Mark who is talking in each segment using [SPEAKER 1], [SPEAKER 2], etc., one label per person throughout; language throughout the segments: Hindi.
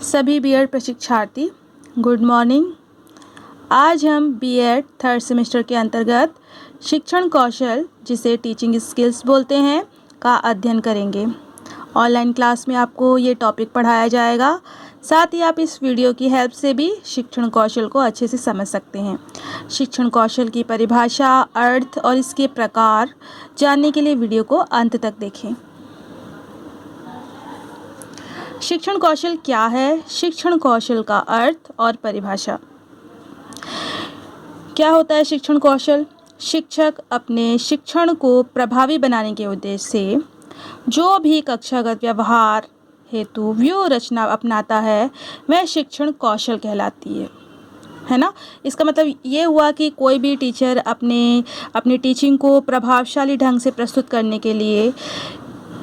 [SPEAKER 1] सभी बीएड प्रशिक्षार्थी गुड मॉर्निंग। आज हम बीएड थर्ड सेमेस्टर के अंतर्गत शिक्षण कौशल, जिसे टीचिंग स्किल्स बोलते हैं, का अध्ययन करेंगे। ऑनलाइन क्लास में आपको ये टॉपिक पढ़ाया जाएगा। साथ ही आप इस वीडियो की हेल्प से भी शिक्षण कौशल को अच्छे से समझ सकते हैं। शिक्षण कौशल की परिभाषा, अर्थ और इसके प्रकार जानने के लिए वीडियो को अंत तक देखें। शिक्षण कौशल क्या है? शिक्षण कौशल का अर्थ और परिभाषा। क्या होता है शिक्षण कौशल? शिक्षक अपने शिक्षण को प्रभावी बनाने के उद्देश्य से जो भी कक्षागत व्यवहार हेतु व्यूह रचना अपनाता है वह शिक्षण कौशल कहलाती है ना। इसका मतलब ये हुआ कि कोई भी टीचर अपनी टीचिंग को प्रभावशाली ढंग से प्रस्तुत करने के लिए,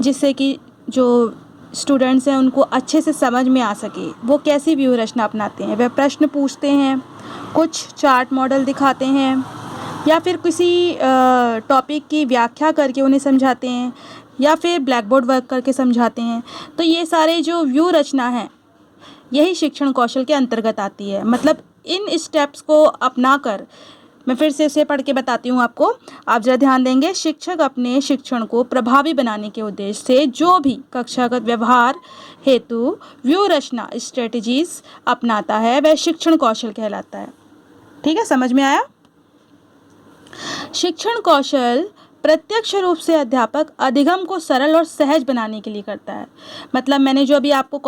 [SPEAKER 1] जिससे कि जो स्टूडेंट्स हैं उनको अच्छे से समझ में आ सके, वो कैसी व्यूह रचना अपनाते हैं। वह प्रश्न पूछते हैं, कुछ चार्ट मॉडल दिखाते हैं, या फिर किसी टॉपिक की व्याख्या करके उन्हें समझाते हैं, या फिर ब्लैक बोर्ड वर्क करके समझाते हैं। तो ये सारे जो व्यूह रचना है यही शिक्षण कौशल के अंतर्गत आती है। मतलब इन स्टेप्स को अपनाकर, मैं फिर से इसे पढ़ के बताती हूँ आपको, आप जरा ध्यान देंगे। शिक्षक अपने शिक्षण को प्रभावी बनाने के उद्देश्य से जो भी कक्षागत व्यवहार हेतु व्यूह रचना स्ट्रेटजीज अपनाता है वह शिक्षण कौशल कहलाता है। ठीक है, समझ में आया? शिक्षण कौशल प्रत्यक्ष रूप से अध्यापक अधिगम को सरल और सहज बनाने के लिए करता है। मतलब मैंने जो अभी आपको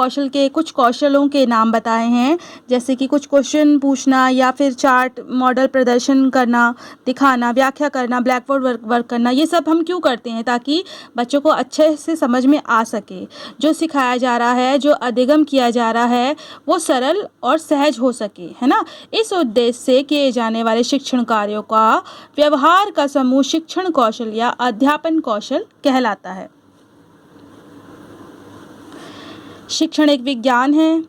[SPEAKER 1] कुछ कौशलों के नाम बताए हैं, जैसे कि कुछ क्वेश्चन पूछना, या फिर चार्ट मॉडल प्रदर्शन करना, दिखाना, व्याख्या करना, ब्लैक बोर्ड वर्क करना, ये सब हम क्यों करते हैं? ताकि बच्चों को अच्छे से समझ में आ सके। जो सिखाया जा रहा है, जो अधिगम किया जा रहा है, वो सरल और सहज हो सके, है ना। इस उद्देश्य से किए जाने वाले शिक्षण कार्यों का व्यवहार का समूह शिक्षण कौशल या अध्यापन कौशल कहलाता है। शिक्षण एक विज्ञान है।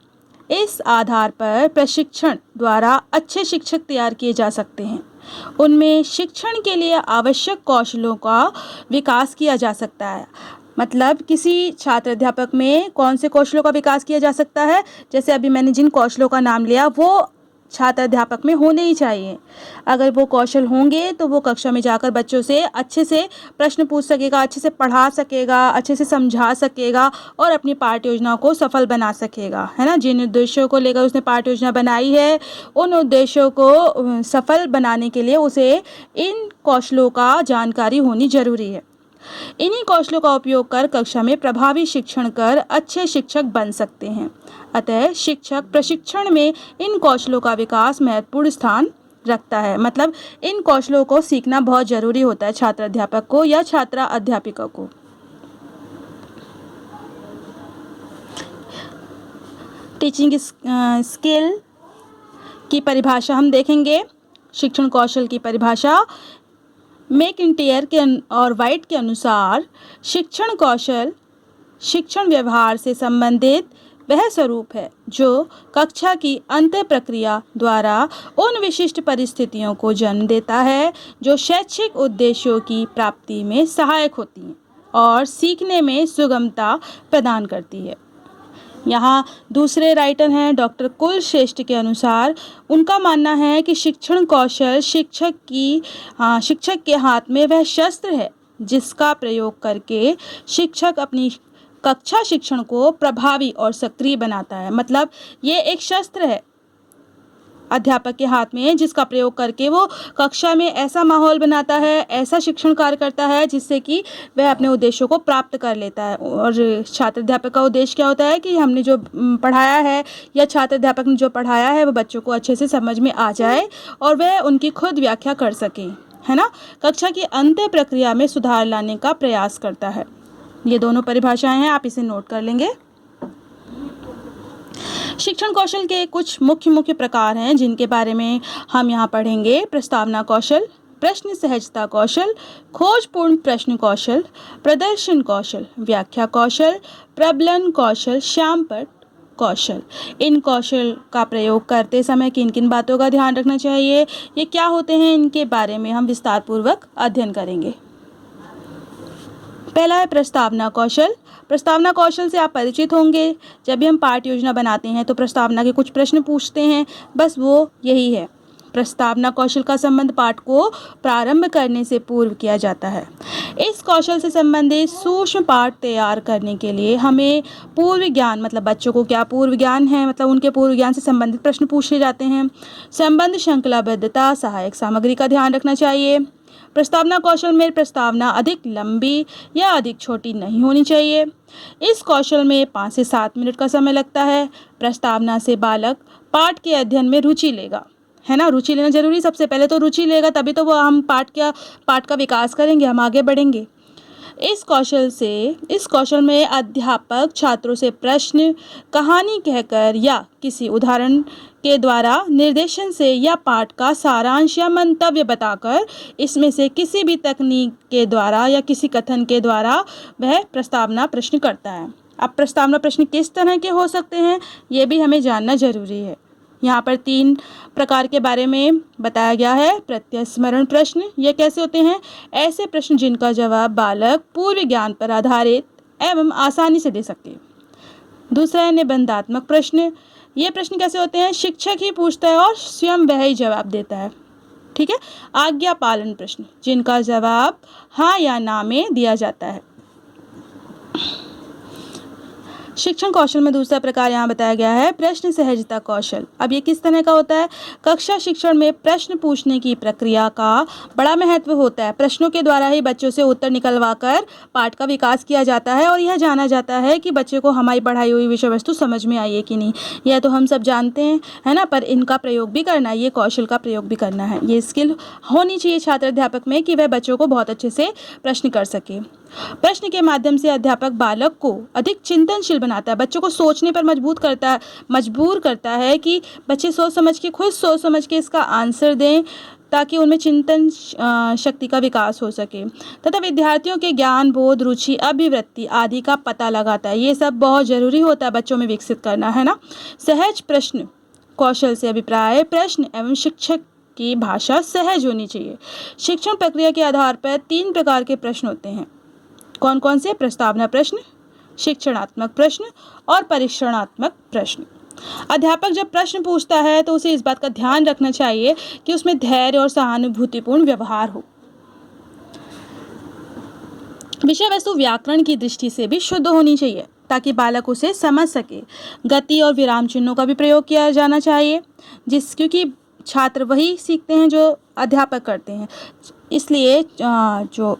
[SPEAKER 1] इस आधार पर प्रशिक्षण द्वारा अच्छे शिक्षक तैयार किए जा सकते हैं। उनमें शिक्षण के लिए आवश्यक कौशलों का विकास किया जा सकता है। मतलब किसी छात्र अध्यापक में कौन से कौशलों का विकास किया जा सकता है? जैसे अभी मैंने जिन कौशलों का नाम लिया वो छात्र अध्यापक में होने ही चाहिए। अगर वो कौशल होंगे तो वो कक्षा में जाकर बच्चों से अच्छे से प्रश्न पूछ सकेगा, अच्छे से पढ़ा सकेगा, अच्छे से समझा सकेगा और अपनी पाठ्य योजना को सफल बना सकेगा, है ना। जिन उद्देश्यों को लेकर उसने पाठ्य योजना बनाई है, उन उद्देश्यों को सफल बनाने के लिए उसे इन कौशलों का जानकारी होनी जरूरी है। इन्हीं कौशलों का उपयोग कर कक्षा में प्रभावी शिक्षण कर अच्छे शिक्षक बन सकते हैं। अतः शिक्षक प्रशिक्षण में इन कौशलों का विकास महत्वपूर्ण स्थान रखता है। मतलब इन कौशलों को सीखना बहुत जरूरी होता है छात्र अध्यापक को या छात्रा अध्यापिका को। टीचिंग स्किल की परिभाषा हम देखेंगे। शिक्षण कौशल की परिभाषा मैकइंटायर और वाइट के अनुसार शिक्षण कौशल शिक्षण व्यवहार से संबंधित वह स्वरूप है जो कक्षा की अंत प्रक्रिया द्वारा उन विशिष्ट परिस्थितियों को जन्म देता है जो शैक्षिक उद्देश्यों की प्राप्ति में सहायक होती हैं और सीखने में सुगमता प्रदान करती है। यहाँ दूसरे राइटर हैं डॉक्टर कुलश्रेष्ठ के अनुसार, उनका मानना है कि शिक्षण कौशल शिक्षक के हाथ में वह शस्त्र है जिसका प्रयोग करके शिक्षक अपनी कक्षा शिक्षण को प्रभावी और सक्रिय बनाता है। मतलब ये एक शस्त्र है अध्यापक के हाथ में, जिसका प्रयोग करके वो कक्षा में ऐसा माहौल बनाता है, ऐसा शिक्षण कार्य करता है जिससे कि वह अपने उद्देश्यों को प्राप्त कर लेता है। और छात्र अध्यापक का उद्देश्य क्या होता है कि हमने जो पढ़ाया है या छात्र अध्यापक ने जो पढ़ाया है वो बच्चों को अच्छे से समझ में आ जाए और वह उनकी खुद व्याख्या कर सके, है ना। कक्षा की अंत प्रक्रिया में सुधार लाने का प्रयास करता है। ये दोनों परिभाषाएं हैं, आप इसे नोट कर लेंगे। शिक्षण कौशल के कुछ मुख्य प्रकार हैं जिनके बारे में हम यहाँ पढ़ेंगे। प्रस्तावना कौशल, प्रश्न सहजता कौशल, खोजपूर्ण प्रश्न कौशल, प्रदर्शन कौशल, व्याख्या कौशल, प्रबलन कौशल, श्यामपट्ट कौशल। इन कौशल का प्रयोग करते समय किन किन बातों का ध्यान रखना चाहिए, ये क्या होते हैं, इनके बारे में हम विस्तार पूर्वक अध्ययन करेंगे। पहला है प्रस्तावना कौशल। प्रस्तावना कौशल से आप परिचित होंगे। जब भी हम पाठ योजना बनाते हैं तो प्रस्तावना के कुछ प्रश्न पूछते हैं, बस वो यही है। प्रस्तावना कौशल का संबंध पाठ को प्रारंभ करने से पूर्व किया जाता है। इस कौशल से संबंधित सूक्ष्म पाठ तैयार करने के लिए हमें पूर्व ज्ञान, मतलब बच्चों को क्या पूर्व ज्ञान है, मतलब उनके पूर्व ज्ञान से संबंधित प्रश्न पूछे जाते हैं। संबंध श्रृंखलाबद्धता, सहायक सामग्री का ध्यान रखना चाहिए। प्रस्तावना कौशल में प्रस्तावना अधिक लंबी या अधिक छोटी नहीं होनी चाहिए। इस कौशल में 5 से 7 मिनट का समय लगता है। प्रस्तावना से बालक पाठ के अध्ययन में रुचि लेगा, है ना। रुचि लेना जरूरी, सबसे पहले तो रुचि लेगा, तभी तो वो हम पाठ का विकास करेंगे, हम आगे बढ़ेंगे। इस कौशल में अध्यापक छात्रों से प्रश्न, कहानी कहकर या किसी उदाहरण के द्वारा, निर्देशन से या पाठ का सारांश या मंतव्य बताकर, इसमें से किसी भी तकनीक के द्वारा या किसी कथन के द्वारा वह प्रस्तावना प्रश्न करता है। अब प्रस्तावना प्रश्न किस तरह के हो सकते हैं, ये भी हमें जानना जरूरी है। यहाँ पर 3 प्रकार के बारे में बताया गया है। प्रत्यस्मरण प्रश्न, ये कैसे होते हैं? ऐसे प्रश्न जिनका जवाब बालक पूर्व ज्ञान पर आधारित एवं आसानी से दे सके। दूसरा है निबंधात्मक प्रश्न। ये प्रश्न कैसे होते हैं? शिक्षक ही पूछता है और स्वयं वह ही जवाब देता है, ठीक है। आज्ञा पालन प्रश्न, जिनका जवाब हाँ या ना में दिया जाता है। शिक्षण कौशल में दूसरा प्रकार यहाँ बताया गया है प्रश्न सहजता कौशल। अब ये किस तरह का होता है? कक्षा शिक्षण में प्रश्न पूछने की प्रक्रिया का बड़ा महत्व होता है। प्रश्नों के द्वारा ही बच्चों से उत्तर निकलवाकर पाठ का विकास किया जाता है और यह जाना जाता है कि बच्चे को हमारी पढ़ाई हुई विषय वस्तु समझ में आई है कि नहीं। यह तो हम सब जानते हैं, है ना, पर इनका प्रयोग भी करना है, ये कौशल का प्रयोग भी करना है। ये स्किल होनी चाहिए छात्र अध्यापक में कि वह बच्चों को बहुत अच्छे से प्रश्न कर सके। प्रश्न के माध्यम से अध्यापक बालक को अधिक चिंतनशील बनाता है, बच्चों को सोचने पर मजबूर करता है कि बच्चे खुद सोच समझ के इसका आंसर दें, ताकि उनमें चिंतन शक्ति का विकास हो सके, तथा विद्यार्थियों के ज्ञान, बोध, रुचि, अभिवृत्ति आदि का पता लगाता है। ये सब बहुत ज़रूरी होता है बच्चों में विकसित करना, है ना। सहज प्रश्न कौशल से अभिप्राय प्रश्न एवं शिक्षक की भाषा सहज होनी चाहिए। शिक्षण प्रक्रिया के आधार पर 3 प्रकार के प्रश्न होते हैं। कौन कौन से? प्रस्तावना प्रश्न, शिक्षणात्मक प्रश्न और परीक्षणात्मक प्रश्न। अध्यापक जब प्रश्न पूछता है तो उसे इस बात का ध्यान रखना चाहिए कि उसमें धैर्य और सहानुभूतिपूर्ण व्यवहार हो। विषय वस्तु व्याकरण की दृष्टि से भी शुद्ध होनी चाहिए ताकि बालक उसे समझ सके। गति और विराम चिन्हों का भी प्रयोग किया जाना चाहिए, क्योंकि छात्र वही सीखते हैं जो अध्यापक करते हैं। इसलिए जो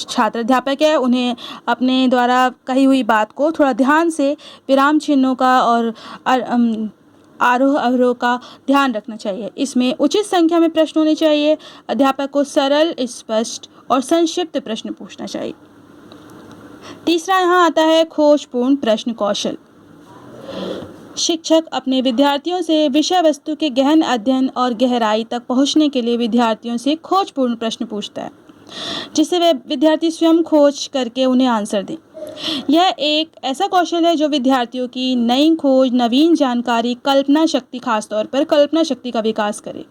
[SPEAKER 1] छात्र अध्यापक है उन्हें अपने द्वारा कही हुई बात को थोड़ा ध्यान से विराम चिन्हों का और आरोह अवरोह का ध्यान रखना चाहिए। इसमें उचित संख्या में प्रश्न होने चाहिए। अध्यापक को सरल, स्पष्ट और संक्षिप्त प्रश्न पूछना चाहिए। तीसरा यहाँ आता है खोजपूर्ण प्रश्न कौशल। शिक्षक अपने विद्यार्थियों से विषय वस्तु के गहन अध्ययन और गहराई तक पहुंचने के लिए विद्यार्थियों से खोजपूर्ण प्रश्न पूछता है, जिससे वे विद्यार्थी स्वयं खोज करके उन्हें आंसर दें। यह एक ऐसा कौशल है जो विद्यार्थियों की नई खोज, नवीन जानकारी, कल्पना शक्ति, खासतौर पर कल्पना शक्ति का विकास करे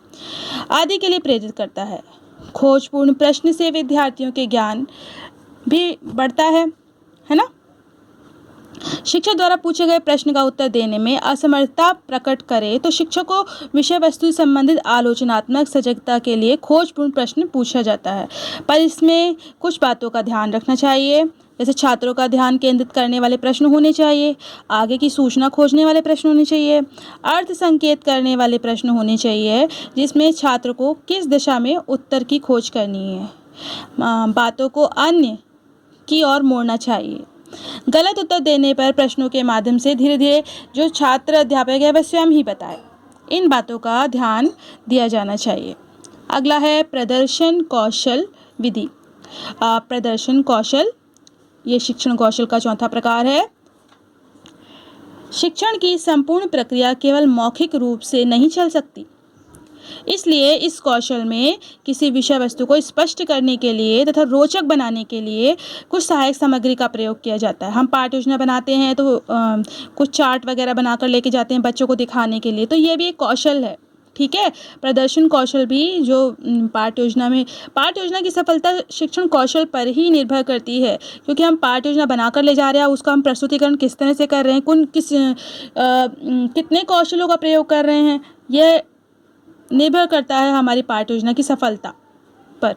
[SPEAKER 1] आदि के लिए प्रेरित करता है। खोजपूर्ण प्रश्न से विद्यार्थियों के ज्ञान भी बढ़ता है ना। शिक्षक द्वारा पूछे गए प्रश्न का उत्तर देने में असमर्थता प्रकट करे तो शिक्षक को विषय वस्तु से संबंधित आलोचनात्मक सजगता के लिए खोजपूर्ण प्रश्न पूछा जाता है, पर इसमें कुछ बातों का ध्यान रखना चाहिए। जैसे छात्रों का ध्यान केंद्रित करने वाले प्रश्न होने चाहिए, आगे की सूचना खोजने वाले प्रश्न होने चाहिए, अर्थ संकेत करने वाले प्रश्न होने चाहिए जिसमें छात्र को किस दिशा में उत्तर की खोज करनी है, बातों को अन्य की ओर मोड़ना चाहिए। गलत उत्तर देने पर प्रश्नों के माध्यम से धीरे धीरे जो छात्र अध्यापक है वह स्वयं ही बताए, इन बातों का ध्यान दिया जाना चाहिए। अगला है प्रदर्शन कौशल विधि। प्रदर्शन कौशल ये शिक्षण कौशल का चौथा प्रकार है। शिक्षण की संपूर्ण प्रक्रिया केवल मौखिक रूप से नहीं चल सकती, इसलिए इस कौशल में किसी विषय वस्तु को स्पष्ट करने के लिए तथा रोचक बनाने के लिए कुछ सहायक सामग्री का प्रयोग किया जाता है। हम पाठ योजना बनाते हैं तो कुछ चार्ट वगैरह बनाकर लेके जाते हैं बच्चों को दिखाने के लिए, तो ये भी एक कौशल है। ठीक है। प्रदर्शन कौशल भी जो पाठ्य योजना की सफलता शिक्षण कौशल पर ही निर्भर करती है, क्योंकि हम पाठ्य योजना बनाकर ले जा रहे हैं, उसका हम प्रस्तुतिकरण किस तरह से कर रहे हैं, कितने कौशलों का प्रयोग कर रहे हैं, यह निर्भर करता है हमारी पाठ्य योजना की सफलता पर,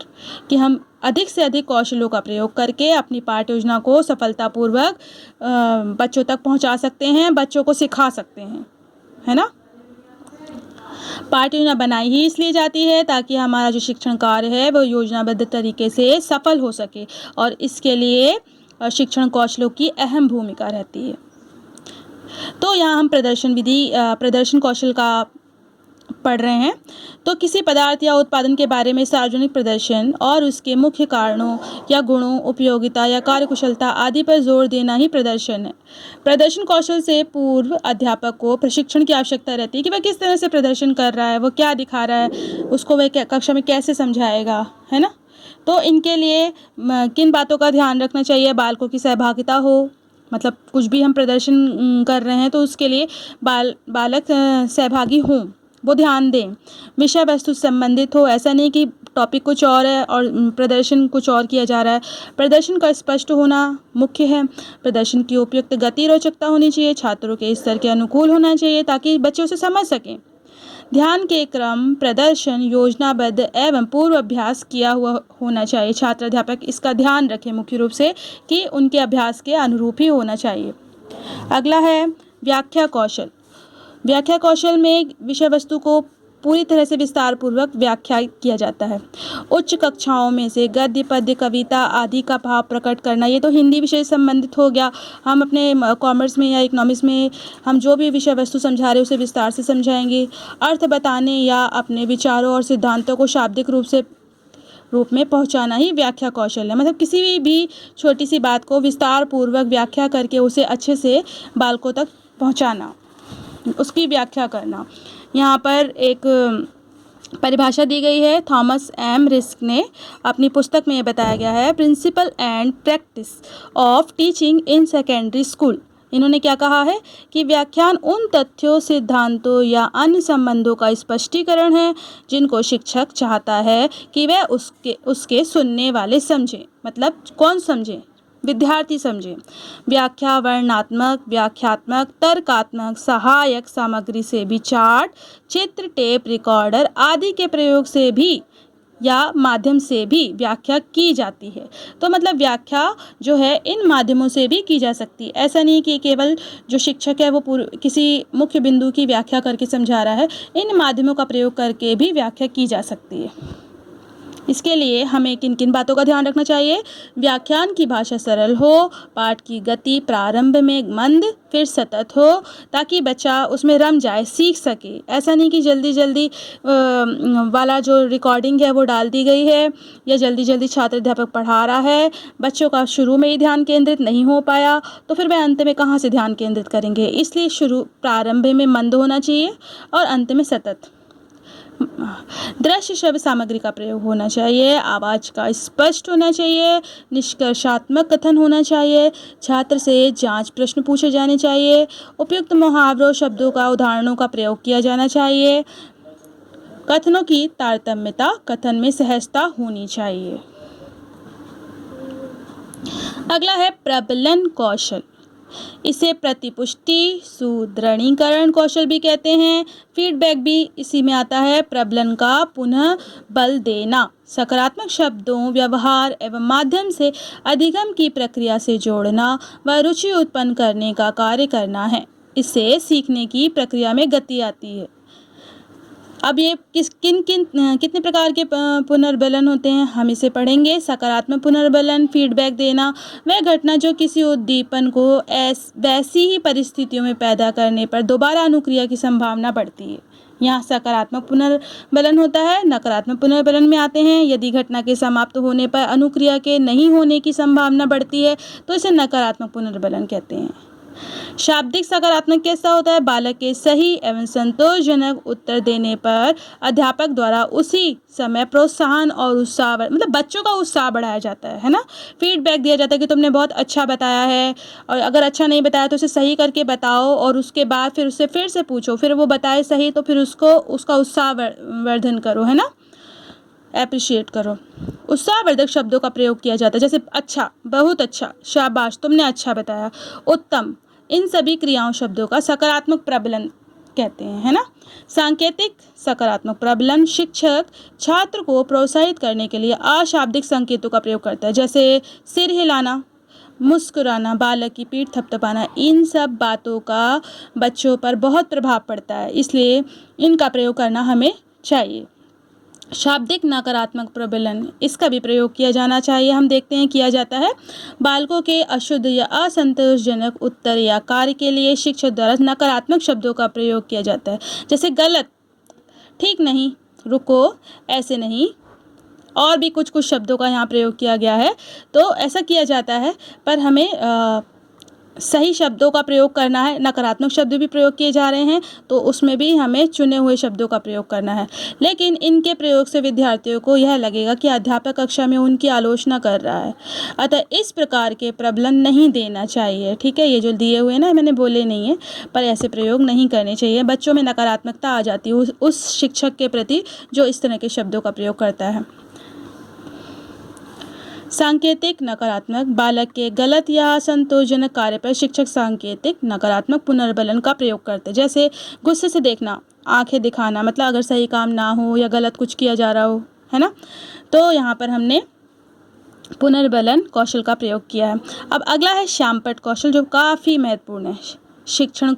[SPEAKER 1] कि हम अधिक से अधिक कौशलों का प्रयोग करके अपनी पाठ्य योजना को सफलतापूर्वक बच्चों तक पहुंचा सकते हैं, बच्चों को सिखा सकते हैं, है ना। पाठ्य योजना बनाई ही इसलिए जाती है ताकि हमारा जो शिक्षण कार्य है वो योजनाबद्ध तरीके से सफल हो सके, और इसके लिए शिक्षण कौशलों की अहम भूमिका रहती है। तो यहाँ हम प्रदर्शन कौशल का पढ़ रहे हैं। तो किसी पदार्थ या उत्पादन के बारे में सार्वजनिक प्रदर्शन और उसके मुख्य कारणों या गुणों, उपयोगिता या कार्यकुशलता आदि पर जोर देना ही प्रदर्शन है। प्रदर्शन कौशल से पूर्व अध्यापक को प्रशिक्षण की आवश्यकता रहती है कि वह किस तरह से प्रदर्शन कर रहा है, वो क्या दिखा रहा है, उसको वह कक्षा में कैसे समझाएगा, है ना। तो इनके लिए किन बातों का ध्यान रखना चाहिए? बालकों की सहभागिता हो, मतलब कुछ भी हम प्रदर्शन कर रहे हैं तो उसके लिए बालक सहभागी हों, वो ध्यान दें। विषय वस्तु से संबंधित हो, ऐसा नहीं कि टॉपिक कुछ और है और प्रदर्शन कुछ और किया जा रहा है। प्रदर्शन का स्पष्ट होना मुख्य है। प्रदर्शन की उपयुक्त गति रोचकता होनी चाहिए, छात्रों के स्तर के अनुकूल होना चाहिए ताकि बच्चे उसे समझ सकें। ध्यान के क्रम प्रदर्शन योजनाबद्ध एवं पूर्व अभ्यास किया हुआ होना चाहिए। छात्र अध्यापक इसका ध्यान रखें मुख्य रूप से कि उनके अभ्यास के अनुरूप ही होना चाहिए। अगला है व्याख्या कौशल। व्याख्या कौशल में विषय वस्तु को पूरी तरह से विस्तार पूर्वक व्याख्या किया जाता है। उच्च कक्षाओं में से गद्य, पद्य, कविता आदि का भाव प्रकट करना, ये तो हिंदी विषय से संबंधित हो गया। हम अपने कॉमर्स में या इकोनॉमिक्स में हम जो भी विषय वस्तु समझा रहे हैं उसे विस्तार से समझाएंगे। अर्थ बताने या अपने विचारों और सिद्धांतों को शाब्दिक रूप में पहुंचाना ही व्याख्या कौशल है। मतलब किसी भी छोटी सी बात को विस्तार पूर्वक व्याख्या करके उसे अच्छे से बालकों तक पहुंचाना, उसकी व्याख्या करना। यहाँ पर एक परिभाषा दी गई है, थॉमस एम रिस्क ने अपनी पुस्तक में बताया गया है, principle and practice of teaching in secondary school. इन्होंने क्या कहा है कि व्याख्यान उन तथ्यों, सिद्धांतों या अन्य संबंधों का स्पष्टीकरण है जिनको शिक्षक चाहता है कि वह उसके सुनने वाले समझें। मतलब कौन समझे? विद्यार्थी समझे। व्याख्या वर्णनात्मक, व्याख्यात्मक, तर्कात्मक, सहायक सामग्री से भी चार्ट, चित्र, टेप रिकॉर्डर आदि के प्रयोग से भी या माध्यम से भी व्याख्या की जाती है। तो मतलब व्याख्या जो है इन माध्यमों से भी की जा सकती है। ऐसा नहीं कि केवल जो शिक्षक है वो किसी मुख्य बिंदु की व्याख्या करके समझा रहा है, इन माध्यमों का प्रयोग करके भी व्याख्या की जा सकती है। इसके लिए हमें किन किन बातों का ध्यान रखना चाहिए? व्याख्यान की भाषा सरल हो, पाठ की गति प्रारंभ में मंद फिर सतत हो ताकि बच्चा उसमें रम जाए, सीख सके। ऐसा नहीं कि जल्दी जल्दी वाला जो रिकॉर्डिंग है वो डाल दी गई है या जल्दी जल्दी छात्र अध्यापक पढ़ा रहा है, बच्चों का शुरू में ही ध्यान केंद्रित नहीं हो पाया तो फिर वह अंत में कहाँ से ध्यान केंद्रित करेंगे। इसलिए प्रारंभ में मंद होना चाहिए और अंत में सतत। दृश्य श्रव्य सामग्री का प्रयोग होना चाहिए, आवाज़ का स्पष्ट होना चाहिए, निष्कर्षात्मक कथन होना चाहिए, छात्र से जांच प्रश्न पूछे जाने चाहिए, उपयुक्त मुहावरों, शब्दों का, उदाहरणों का प्रयोग किया जाना चाहिए, कथनों की तारतम्यता, कथन में सहजता होनी चाहिए। अगला है प्रबलन कौशल। इसे प्रतिपुष्टि, सुदृढ़ीकरण कौशल भी कहते हैं। फीडबैक भी इसी में आता है। प्रबलन का पुनः बल देना, सकारात्मक शब्दों, व्यवहार एवं माध्यम से अधिगम की प्रक्रिया से जोड़ना व रुचि उत्पन्न करने का कार्य करना है। इससे सीखने की प्रक्रिया में गति आती है। अब ये कितने प्रकार के पुनर्बलन होते हैं हम इसे पढ़ेंगे। सकारात्मक पुनर्बलन, फीडबैक देना, वह घटना जो किसी उद्दीपन को वैसी ही परिस्थितियों में पैदा करने पर दोबारा अनुक्रिया की संभावना बढ़ती है। यहाँ सकारात्मक पुनर्बलन होता है। नकारात्मक पुनर्बलन में आते हैं, यदि घटना के समाप्त होने पर अनुक्रिया के नहीं होने की संभावना बढ़ती है तो इसे नकारात्मक पुनर्बलन कहते हैं। शाब्दिक सकारात्मक कैसा होता है? बालक के सही एवं संतोषजनक उत्तर देने पर अध्यापक द्वारा उसी समय प्रोत्साहन और उत्साह मतलब बच्चों का उत्साह बढ़ाया जाता है ना। फीडबैक दिया जाता है कि तुमने बहुत अच्छा बताया है, और अगर अच्छा नहीं बताया तो उसे सही करके बताओ, और उसके बाद फिर उससे फिर से पूछो, फिर वो बताए सही तो फिर उसका उत्साह वर्धन करो, है ना, एप्रिशिएट करो। उत्साहवर्धक शब्दों का प्रयोग किया जाता है, जैसे अच्छा, बहुत अच्छा, शाबाश, तुमने अच्छा बताया, उत्तम। इन सभी क्रियाओं शब्दों का सकारात्मक प्रबलन कहते हैं, है ना। सांकेतिक सकारात्मक प्रबलन शिक्षक छात्र को प्रोत्साहित करने के लिए अशाब्दिक संकेतों का प्रयोग करता है, जैसे सिर हिलाना, मुस्कुराना, बालक की पीठ थपथपाना। इन सब बातों का बच्चों पर बहुत प्रभाव पड़ता है, इसलिए इनका प्रयोग करना हमें चाहिए। शाब्दिक नकारात्मक प्रबलन, इसका भी प्रयोग किया जाना चाहिए। हम देखते हैं किया जाता है। बालकों के अशुद्ध या असंतोषजनक उत्तर या कार्य के लिए शिक्षक द्वारा नकारात्मक शब्दों का प्रयोग किया जाता है, जैसे गलत, ठीक नहीं, रुको, ऐसे नहीं, और भी कुछ कुछ शब्दों का यहाँ प्रयोग किया गया है। तो ऐसा किया जाता है, पर हमें सही शब्दों का प्रयोग करना है। नकारात्मक शब्द भी प्रयोग किए जा रहे हैं, तो उसमें भी हमें चुने हुए शब्दों का प्रयोग करना है। लेकिन इनके प्रयोग से विद्यार्थियों को यह लगेगा कि अध्यापक कक्षा में उनकी आलोचना कर रहा है, अतः इस प्रकार के प्रबलन नहीं देना चाहिए। ठीक है, ये जो दिए हुए ना, मैंने बोले नहीं है, पर ऐसे प्रयोग नहीं करने चाहिए। बच्चों में नकारात्मकता आ जाती है उस शिक्षक के प्रति जो इस तरह के शब्दों का प्रयोग करता है। सांकेतिक नकारात्मक, बालक के गलत या असंतोषजनक कार्य पर शिक्षक सांकेतिक नकारात्मक पुनर्बलन का प्रयोग करते हैं, जैसे गुस्से से देखना, आंखें दिखाना, मतलब अगर सही काम ना हो या गलत कुछ किया जा रहा हो, है ना, तो यहाँ पर हमने पुनर्बलन कौशल का प्रयोग किया है। अब अगला है श्यामपट्ट कौशल, जो काफ़ी महत्वपूर्ण है। शिक्षण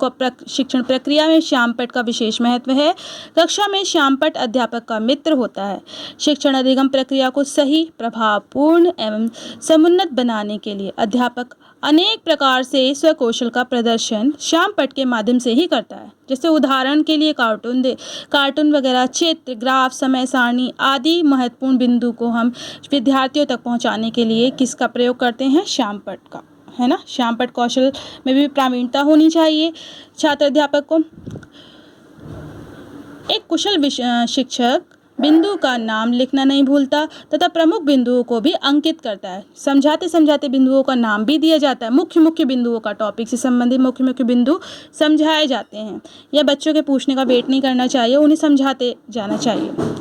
[SPEAKER 1] प्रक्रिया में श्यामपट्ट का विशेष महत्व है। कक्षा में श्यामपट्ट अध्यापक का मित्र होता है। शिक्षण अधिगम प्रक्रिया को सही, प्रभावपूर्ण एवं समुन्नत बनाने के लिए अध्यापक अनेक प्रकार से स्वकौशल का प्रदर्शन श्यामपट्ट के माध्यम से ही करता है। जैसे उदाहरण के लिए कार्टून वगैरह, चित्र, ग्राफ, समय सारणी आदि महत्वपूर्ण बिंदु को हम विद्यार्थियों तक पहुंचाने के लिए किसका प्रयोग करते हैं? श्यामपट्ट का, है ना। श्यामपट्ट कौशल में भी प्रावीणता होनी चाहिए छात्र अध्यापक को। एक कुशल शिक्षक बिंदु का नाम लिखना नहीं भूलता तथा प्रमुख बिंदुओं को भी अंकित करता है। समझाते समझाते बिंदुओं का नाम भी दिया जाता है। मुख्य बिंदुओं का, टॉपिक से संबंधित मुख्य बिंदु समझाए जाते हैं। यह बच्चों के पूछने का वेट नहीं करना चाहिए, उन्हें समझाते जाना चाहिए।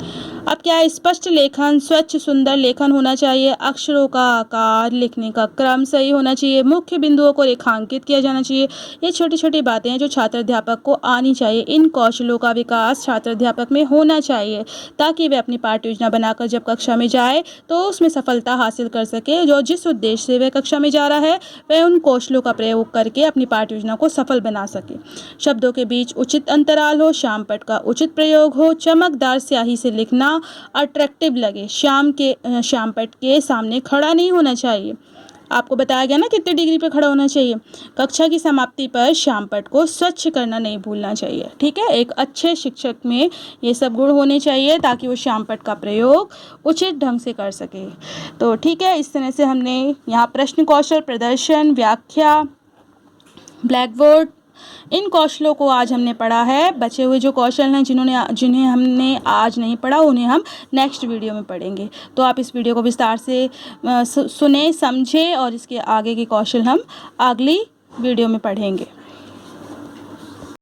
[SPEAKER 1] अब क्या है? स्पष्ट लेखन, स्वच्छ सुंदर लेखन होना चाहिए। अक्षरों का आकार, लिखने का क्रम सही होना चाहिए। मुख्य बिंदुओं को रेखांकित किया जाना चाहिए। ये छोटी छोटी बातें हैं जो छात्र अध्यापक को आनी चाहिए। इन कौशलों का विकास छात्र अध्यापक में होना चाहिए ताकि वे अपनी पाठ्य योजना बनाकर जब कक्षा में जाए तो उसमें सफलता हासिल कर सके। जो जिस उद्देश्य से वह कक्षा में जा रहा है वह उन कौशलों का प्रयोग करके अपनी पाठ्य योजना को सफल बना सके। शब्दों के बीच उचित अंतराल हो, श्यामपट्ट का उचित प्रयोग हो, चमकदार स्याही से लिखना अट्रैक्टिव लगे। श्यामपट्ट के सामने खड़ा नहीं होना चाहिए। आपको बताया गया ना कितने डिग्री पे खड़ा होना चाहिए। कक्षा की समाप्ति पर श्यामपट्ट को स्वच्छ करना नहीं भूलना चाहिए। ठीक है, एक अच्छे शिक्षक में ये सब गुण होने चाहिए ताकि वो श्यामपट्ट का प्रयोग उचित ढंग से कर सके। तो ठीक है, इस तरह से हमने यहाँ प्रश्न कौशल, प्रदर्शन, व्याख्या, ब्लैक बोर्ड, इन कौशलों को आज हमने पढ़ा है। बचे हुए जो कौशल हैं जिन्हें हमने आज नहीं पढ़ा उन्हें हम नेक्स्ट वीडियो में पढ़ेंगे। तो आप इस वीडियो को विस्तार से सुने, समझे और इसके आगे के कौशल हम अगली वीडियो में पढ़ेंगे।